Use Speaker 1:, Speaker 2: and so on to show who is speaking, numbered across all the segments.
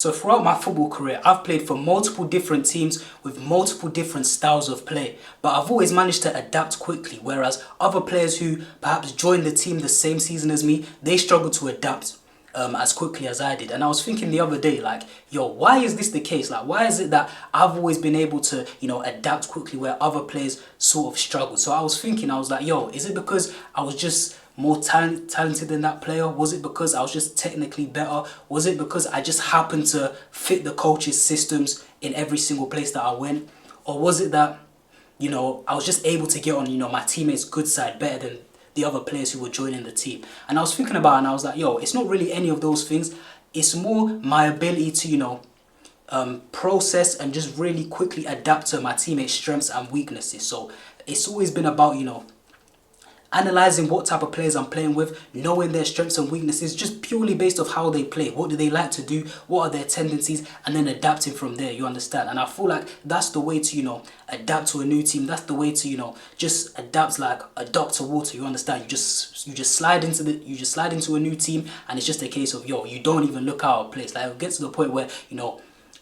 Speaker 1: So throughout my football career, I've played for multiple different teams with multiple different styles of play, but I've always managed to adapt quickly, whereas other players who perhaps joined the team the same season as me, they struggled to adapt as quickly as I did. And I was thinking the other day, like, yo, why is this the case? Like, why is it that I've always been able to, adapt quickly where other players sort of struggle? So I was thinking, I was like, yo, is it because I was just more talented than that player? Was it because I was just technically better? Was it because I just happened to fit the coach's systems in every single place that I went? Or was it that, I was just able to get on, my teammates' good side better than the other players who were joining the team? And I was thinking about it and I was like, yo, it's not really any of those things. It's more my ability to, process and just really quickly adapt to my teammates' strengths and weaknesses. So it's always been about, analyzing what type of players I'm playing with, knowing their strengths and weaknesses, just purely based off how they play. What do they like to do? What are their tendencies? And then adapting from there, you understand? And I feel like that's the way to, adapt to a new team. That's the way to, just adapt like a duck to water, you understand? You just slide into a new team and it's just a case of, yo, you don't even look out of place. Like, it gets to the point where,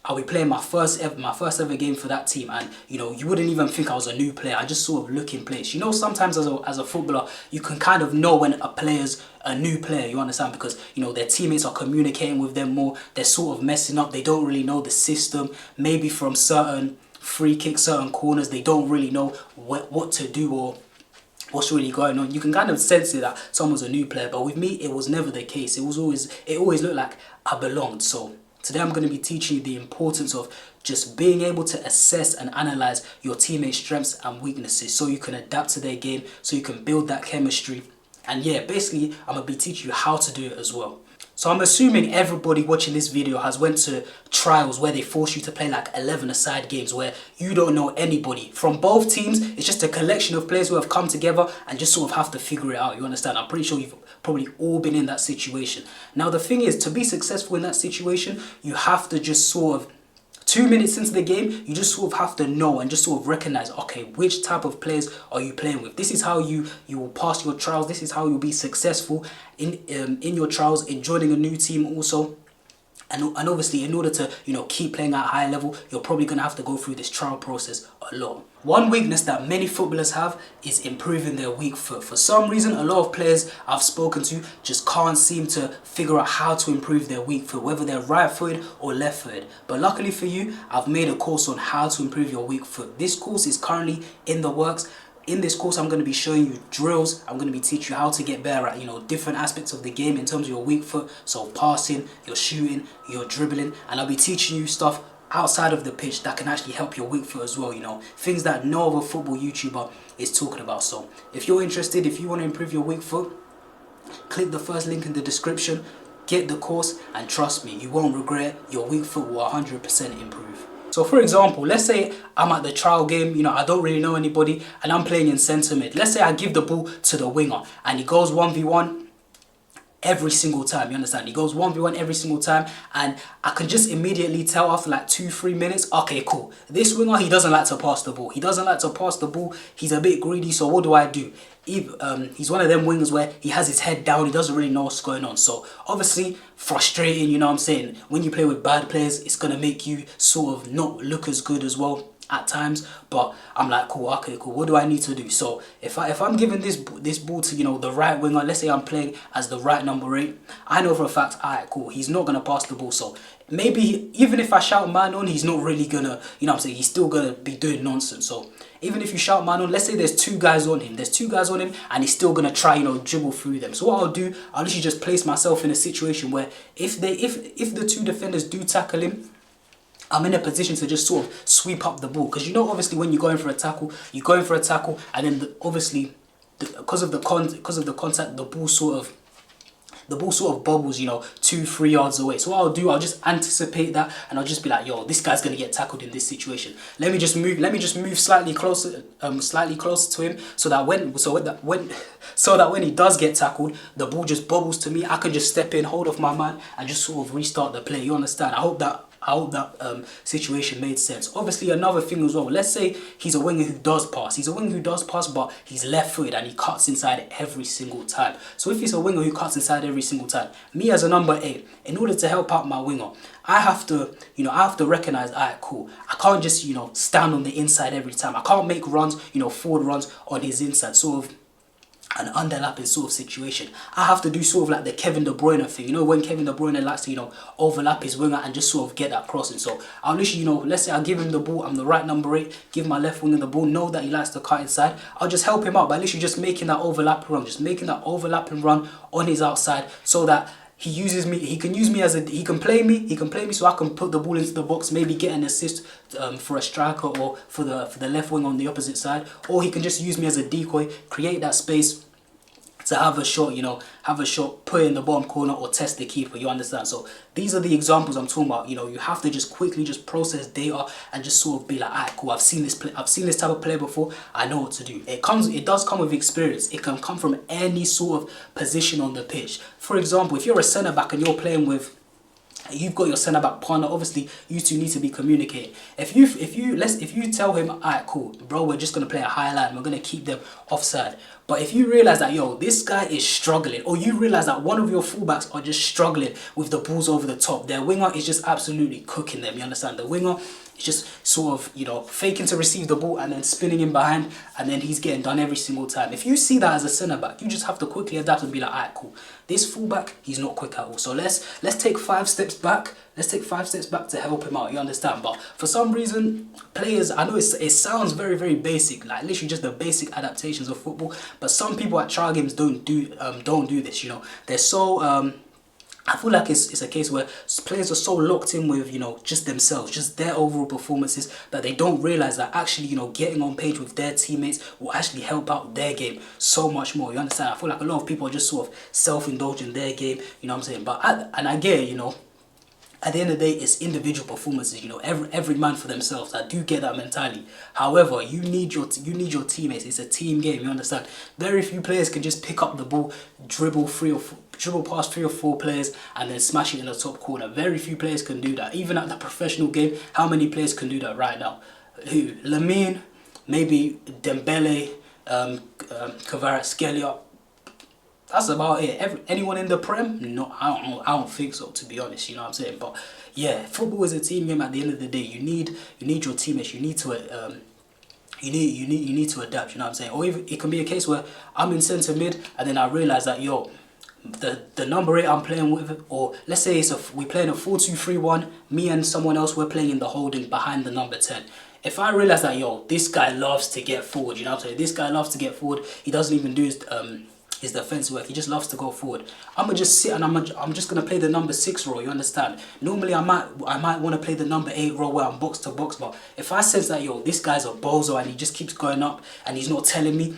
Speaker 1: I'll be playing my first ever game for that team, and you wouldn't even think I was a new player. I just sort of look in place. Sometimes as a footballer, you can kind of know when a player's a new player, you understand, because their teammates are communicating with them more. They're sort of messing up. They don't really know the system. Maybe from certain free kicks, certain corners, they don't really know what to do or what's really going on. You can kind of sense it that someone's a new player, but with me, it was never the case. It always looked like I belonged. So today I'm going to be teaching you the importance of just being able to assess and analyze your teammates' strengths and weaknesses so you can adapt to their game, so you can build that chemistry. And yeah, basically I'm going to be teaching you how to do it as well. So I'm assuming everybody watching this video has went to trials where they force you to play like 11-a-side games where you don't know anybody from both teams. It's just a collection of players who have come together and just sort of have to figure it out, you understand? I'm pretty sure you've probably all been in that situation. Now the thing is, to be successful in that situation, you have to just sort of 2 minutes into the game, you just sort of have to know and just sort of recognize, okay, which type of players are you playing with? This is how you will pass your trials. This is how you'll be successful in your trials, in joining a new team also. And obviously, in order to, keep playing at a high level, you're probably going to have to go through this trial process a lot. One weakness that many footballers have is improving their weak foot. For some reason, a lot of players I've spoken to just can't seem to figure out how to improve their weak foot, whether they're right-footed or left-footed. But luckily for you, I've made a course on how to improve your weak foot. This course is currently in the works. In this course, I'm going to be showing you drills. I'm going to be teaching you how to get better at, different aspects of the game in terms of your weak foot. So passing, your shooting, your dribbling. And I'll be teaching you stuff outside of the pitch that can actually help your weak foot as well, things that no other football YouTuber is talking about. So if you're interested, if you want to improve your weak foot, click the first link in the description, get the course, and trust me, you won't regret. Your weak foot will 100% improve. So for example, let's say I'm at the trial game, I don't really know anybody and I'm playing in centre mid. Let's say I give the ball to the winger and he goes 1v1 every single time, you understand? He goes 1v1 every single time and I can just immediately tell after like 2-3 minutes, okay, cool. This winger, he doesn't like to pass the ball. He doesn't like to pass the ball. He's a bit greedy, so what do? He's one of them wingers where he has his head down, he doesn't really know what's going on. So obviously frustrating, you know what I'm saying? When you play with bad players, it's going to make you sort of not look as good as well at times. But I'm like, cool, okay, cool, what do I need to do? So if I'm giving this ball to the right winger, let's say I'm playing as the right number 8, I know for a fact, alright, cool, he's not gonna pass the ball. So maybe even if I shout man on, he's not really gonna, he's still gonna be doing nonsense. So even if you shout man on, let's say there's 2 guys on him, and he's still gonna try, dribble through them. So what I'll do, I'll literally just place myself in a situation where if the 2 defenders do tackle him, I'm in a position to just sort of sweep up the ball. Because obviously when you're going for a tackle, and then obviously because of the contact, the ball sort of bobbles, 2-3 yards away. So what I'll do, I'll just anticipate that and I'll just be like, yo, this guy's gonna get tackled in this situation. Let me just move slightly closer to him so that when he does get tackled, the ball just bobbles to me. I can just step in, hold off my man, and just sort of restart the play. You understand? I hope that situation made sense. Obviously, another thing as well, let's say he's a winger who does pass. He's a winger who does pass, but he's left-footed and he cuts inside every single time. So if he's a winger who cuts inside every single time, me as a number 8, in order to help out my winger, I have to, I have to recognize, alright, cool. I can't just, stand on the inside every time. I can't make runs, forward runs on his inside, sort of an underlapping sort of situation. I have to do sort of like the Kevin De Bruyne thing. When Kevin De Bruyne likes to, overlap his winger and just sort of get that crossing. So I'll literally, let's say I give him the ball, I'm the right number 8, give my left winger the ball, know that he likes to cut inside. I'll just help him out by literally just making that overlapping run, on his outside, so that he uses me. He can use me he can play me so I can put the ball into the box, maybe get an assist for a striker or for the left wing on the opposite side, or he can just use me as a decoy, create that space to have a shot, put it in the bottom corner or test the keeper, you understand? So these are the examples I'm talking about. You have to just quickly just process data and just sort of be like, alright, cool, I've seen this type of player before, I know what to do. It does come with experience. It can come from any sort of position on the pitch. For example, if you're a centre back and you're playing with, you've got your centre back partner, obviously you two need to be communicating. If you tell him, alright, cool, bro, we're just gonna play a high line, we're gonna keep them offside. But if you realize that, this guy is struggling, or you realize that one of your fullbacks are just struggling with the balls over the top, their winger is just absolutely cooking them, you understand? The winger is just sort of, faking to receive the ball and then spinning in behind, and then he's getting done every single time. If you see that as a centre back, you just have to quickly adapt and be like, alright, cool, this fullback, he's not quick at all. So let's take 5 steps back. Let's take 5 steps back to help him out, you understand? But for some reason, players, I know it sounds very, very basic, like literally just the basic adaptations of football, but some people at trial games don't do this, They're so, I feel like it's a case where players are so locked in with, just themselves, just their overall performances, that they don't realize that actually, getting on page with their teammates will actually help out their game so much more, you understand? I feel like a lot of people are just sort of self-indulging their game, you know what I'm saying? But I get it, at the end of the day, it's individual performances. Every man for themselves. I do get that mentality. However, you need your teammates. It's a team game. You understand? Very few players can just pick up the ball, dribble past 3 or 4 players, and then smash it in the top corner. Very few players can do that. Even at the professional game, how many players can do that right now? Who? Lamine, maybe Dembele, Kvaratskhelia. That's about it. Anyone in the Prem? No, I don't think so, to be honest. You know what I'm saying? But yeah, football is a team game. At the end of the day, you need your teammates. You need to you need to adapt. You know what I'm saying? Or even it can be a case where I'm in centre mid and then I realise that the number 8 I'm playing with, or let's say we're playing a 4-2-3-1. Me and someone else, we're playing in the holding behind the number 10. If I realise that this guy loves to get forward, you know what I'm saying? This guy loves to get forward. He doesn't even do his defensive work. He just loves to go forward. I'm gonna just sit and I'm just gonna play the number 6 role. You understand? Normally I might want to play the number 8 role where I'm box to box, but if I sense that this guy's a bozo and he just keeps going up and he's not telling me,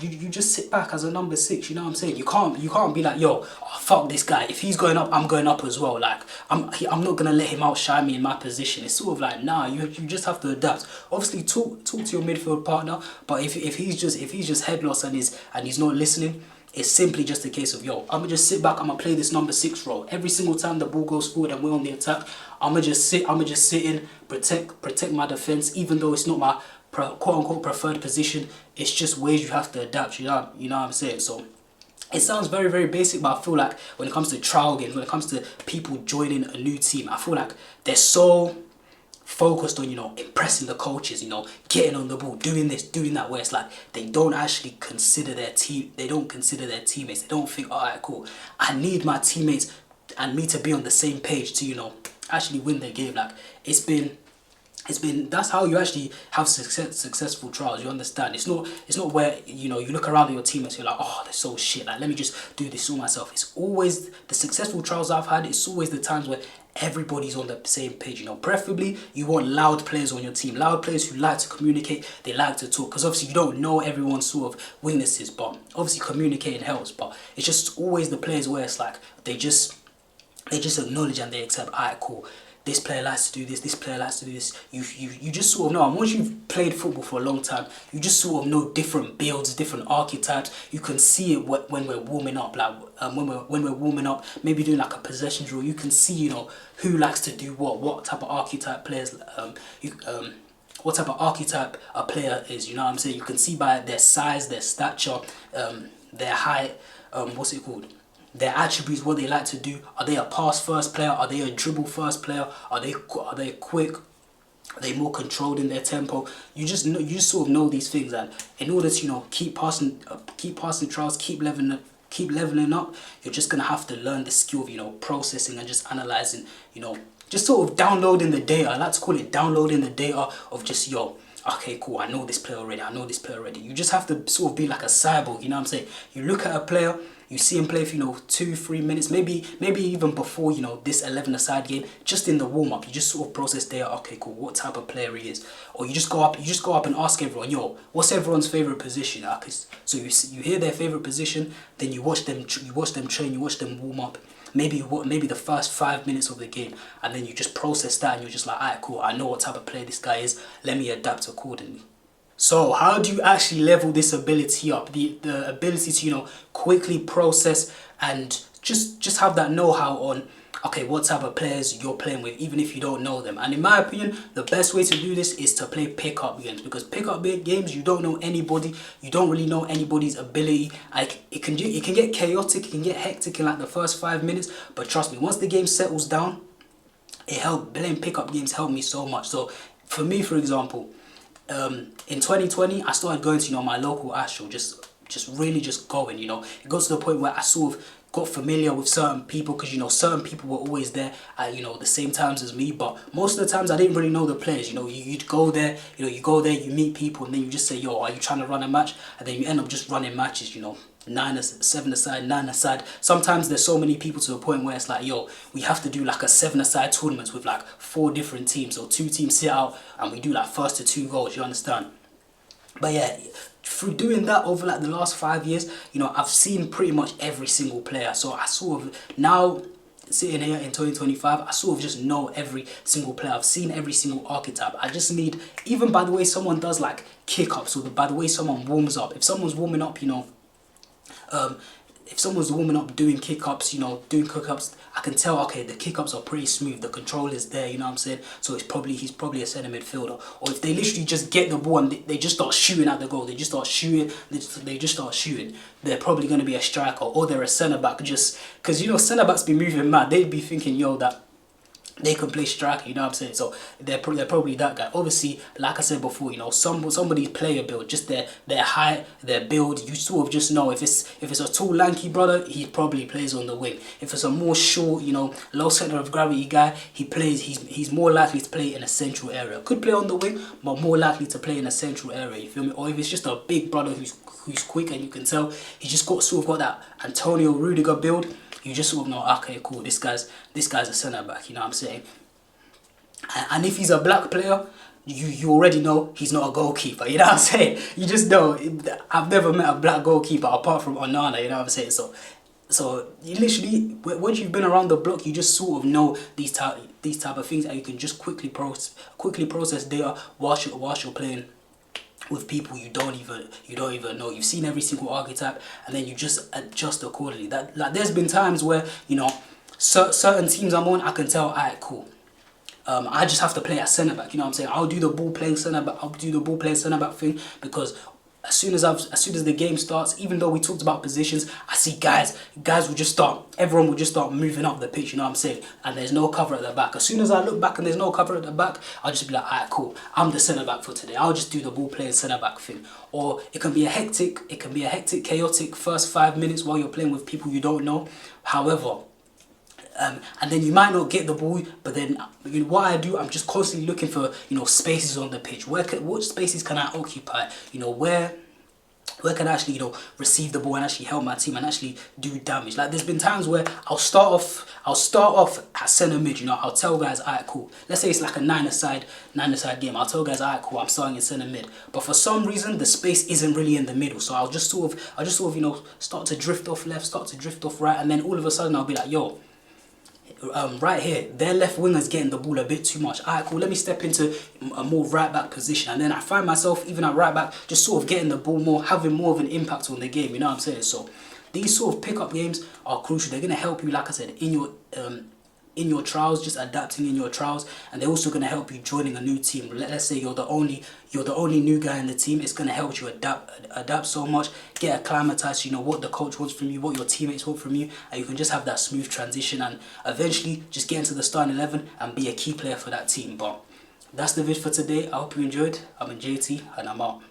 Speaker 1: you just sit back as a number 6. You know what I'm saying? You can't be like, oh, fuck this guy. If he's going up, I'm going up as well. Like I'm not gonna let him outshine me in my position. It's sort of like, nah, you just have to adapt. Obviously talk to your midfield partner, but if he's just head lost and he's not listening, it's simply just a case of, I'm gonna just sit back, I'm gonna play this number 6 role. Every single time the ball goes forward and we're on the attack, I'm gonna just sit in, protect my defense, even though it's not my quote-unquote preferred position. It's just ways you have to adapt, you know what I'm saying? So it sounds very, very basic, but I feel like when it comes to trial games, when it comes to people joining a new team, I feel like they're so focused on, impressing the coaches, getting on the ball, doing this, doing that, where it's like they don't actually consider their team, they don't consider their teammates. They don't think, alright, cool, I need my teammates and me to be on the same page to, actually win the game. Like it's been that's how you actually have successful trials, you understand? It's not where you look around at your teammates, you're like, oh, they're so shit, like let me just do this all myself. It's always the successful trials I've had. It's always the times where everybody's on the same page. Preferably you want loud players on your team, loud players who like to communicate, they like to talk, because obviously you don't know everyone's sort of weaknesses, but obviously communicating helps. But it's just always the players where it's like they just acknowledge and they accept, alright, cool, this player likes to do this player likes to do this. You just sort of know, and once you've played football for a long time, you just sort of know different builds, different archetypes. You can see it when we're warming up, like when we're warming up, maybe doing like a possession drill. You can see, you know, who likes to do what type of archetype players what type of archetype a player is, you know what I'm saying? You can see by their size, their stature, their height, what's it called? Their attributes, what they like to do. Are they a pass first player? Are they a dribble first player? Are they quick? Are they more controlled in their tempo? You just know, you just sort of know these things, and in order to, you know, keep passing trials, keep leveling up, you're just gonna have to learn the skill of, you know, processing and just analyzing, you know, just sort of downloading the data. I like to call it downloading the data of just, yo, okay, cool, I know this player already, I know this player already. You just have to sort of be like a cyborg, you know what I'm saying? You look at a player, you see him play for, you know, 2-3 minutes, maybe even before, you know, this 11-a-side game, just in the warm-up, you just sort of process data, okay, cool, what type of player he is. Or you just go up and ask everyone, yo, what's everyone's favourite position? So you hear their favourite position, then you watch them train, you watch them warm up, maybe the first 5 minutes of the game, and then you just process that, and you're just like, alright, cool, I know what type of player this guy is, let me adapt accordingly. So how do you actually level this ability up? The ability to, you know, quickly process and just have that know-how on, okay, what type of players you're playing with, even if you don't know them. And in my opinion, the best way to do this is to play pick-up games, because pick-up games, you don't know anybody, you don't really know anybody's ability. Like, it can get chaotic, it can get hectic in like the first 5 minutes, but trust me, once the game settles down, playing pick-up games helped me so much. So for me, for example, in 2020, I started going to, you know, my local Astro, just really going, you know. It got to the point where I sort of got familiar with certain people, because, you know, certain people were always there at, you know, the same times as me, but most of the times I didn't really know the players. You know, you'd go there, you know, you meet people, and then you just say, yo, are you trying to run a match? And then you end up just running matches, you know, 7-a-side, 9-a-side. Sometimes there's so many people to the point where it's like, yo, we have to do like a 7-a-side tournament with like 4 different teams, or 2 teams sit out, and we do like first to 2 goals, you understand? But yeah, through doing that over like the last 5 years, you know, I've seen pretty much every single player. So I sort of, now sitting here in 2025, I sort of just know every single player. I've seen every single archetype. I just need, even by the way someone does like kick-ups, or by the way someone warms up. If someone's warming up, you know, if someone's warming up doing kick-ups, you know, doing kick-ups, I can tell, okay, the kick-ups are pretty smooth, the control is there, you know what I'm saying? So he's probably a centre midfielder. Or if they literally just get the ball and they just start shooting at the goal, they just start shooting, they're probably going to be a striker, or they're a centre-back, just because, you know, centre-backs be moving mad. They'd be thinking, yo, that they can play striker, you know what I'm saying? So they're probably that guy. Obviously, like I said before, you know, somebody's player build, just their height, their build, you sort of just know. If it's a tall, lanky brother, he probably plays on the wing. If it's a more short, you know, low center of gravity guy, he's more likely to play in a central area. Could play on the wing, but more likely to play in a central area, you feel me? Or if it's just a big brother who's quick, and you can tell he's just got that Antonio Rudiger build, you just sort of know, okay, cool, this guy's a centre back, you know what I'm saying? And if he's a black player, you already know he's not a goalkeeper, you know what I'm saying? You just know. I've never met a black goalkeeper apart from Onana, you know what I'm saying? So you literally, once you've been around the block, you just sort of know these type of things, and you can just quickly process data whilst you're playing with people you don't even know. You've seen every single archetype, and then you just adjust accordingly. That, like, there's been times where, you know, certain teams I'm on, I can tell, alright, cool, I just have to play at centre back. You know what I'm saying? I'll do the ball playing centre back thing, because as soon as the game starts, even though we talked about positions, I see guys will just start, everyone will just start moving up the pitch, you know what I'm saying? And there's no cover at the back. As soon as I look back and there's no cover at the back, I'll just be like, alright, cool, I'm the centre back for today. I'll just do the ball playing centre back thing. Or it can be a hectic, chaotic first 5 minutes while you're playing with people you don't know. However, and then you might not get the ball, but then, you know, what I do, I'm just constantly looking for, you know, spaces on the pitch. What spaces can I occupy? You know, where can I actually, you know, receive the ball and actually help my team and actually do damage. Like, there's been times where I'll start off at centre mid, you know. I'll tell guys, alright, cool, let's say it's like a 9-a-side game. I'll tell guys, alright, cool, I'm starting in centre mid. But for some reason, the space isn't really in the middle. So I'll just sort of, you know, start to drift off left, start to drift off right, and then all of a sudden I'll be like, yo, right here, their left winger's getting the ball a bit too much. Alright, cool, let me step into a more right back position. And then I find myself, even at right back, just sort of getting the ball more, having more of an impact on the game, you know what I'm saying? So these sort of pickup games are crucial. They're going to help you, like I said, in your trials, just adapting in your trials, and they're also going to help you joining a new team. Let's say you're the only new guy in the team. It's going to help you adapt so much, get acclimatized, you know, what the coach wants from you, what your teammates want from you, and you can just have that smooth transition and eventually just get into the starting 11 and be a key player for that team. But that's the vid for today. I hope you enjoyed. I'm JT and I'm out.